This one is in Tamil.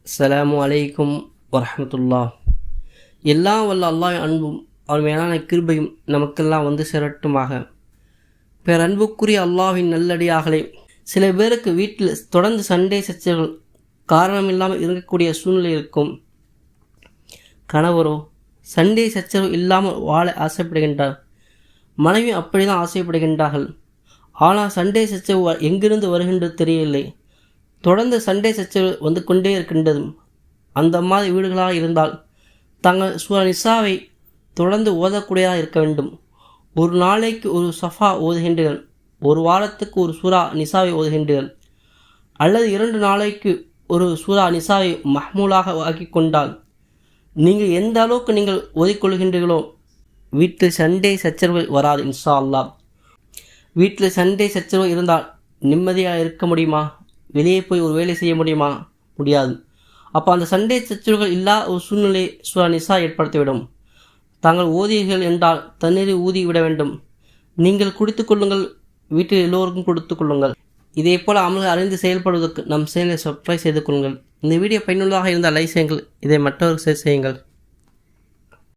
அஸ்ஸலாமு அலைக்கும் வரஹ்மத்துல்லாஹ். எல்லாம் வல்ல அல்லாஹ்வின் அன்பும் அவர் மேலான கிருபையும் நமக்கெல்லாம் வந்து சேரட்டுமாக. பேரன்புக்குரிய அல்லாஹ்வின் நல்லடியார்களே, சில பேருக்கு வீட்டில் தொடர்ந்து சண்டை சச்சரவுகள் காரணமில்லாமல் இருக்கக்கூடிய சூழ்நிலை இருக்கும். கணவரோ சண்டை சச்சரவு இல்லாமல் வாழ ஆசைப்படுகின்றார், மனைவி அப்படி தான் ஆசைப்படுகின்றார்கள். ஆனால் சண்டை சச்சரவு எங்கிருந்து வருகின்றது தெரியவில்லை. தொடர்ந்து சண்டை சச்சரவு வந்து கொண்டே இருக்கின்றது. அந்த மாதிரி வீடுகளாக இருந்தால் தங்கள் சூரா நிசாவை தொடர்ந்து ஓதக்கூடியதாக இருக்க வேண்டும். ஒரு நாளைக்கு ஒரு சஃபா ஓதுகின்றீர்கள், ஒரு வாரத்துக்கு ஒரு சூரா நிசாவை ஓதுகின்றீர்கள், அல்லது 2 நாளைக்கு ஒரு சூரா நிசாவை மஹ்மூலாக ஆக்கி கொண்டால் நீங்கள் எந்த அளவுக்கு நீங்கள் ஓதிக்கொள்கின்றீர்களோ வீட்டில் சண்டை சச்சரவு வராது இன்ஷா அல்லாஹ். வீட்டில் சண்டை சச்சரவு இருந்தால் நிம்மதியாக இருக்க முடியுமா? வெளியே போய் ஒரு வேலை செய்ய முடியுமா? முடியாது. அப்போ அந்த சண்டை சச்சரவுகள் இல்லாத ஒரு சூழ்நிலை சூரா நிசா ஏற்படுத்திவிடும். தாங்கள் ஓதியீர்கள் என்றால் தண்ணீரை ஊதி விட வேண்டும். நீங்கள் குடித்து கொள்ளுங்கள், வீட்டில் எல்லோருக்கும் கொடுத்து கொள்ளுங்கள். இதே போல் அமல்கள் அறிந்து செயல்படுவதற்கு நம் சேனலை சப்ஸ்கிரைப் செய்து கொள்ளுங்கள். இந்த வீடியோ பயனுள்ளதாக இருந்தால் லைக் செய்யுங்கள். இதை மற்றவர்கள் ஷேர் செய்யுங்கள்.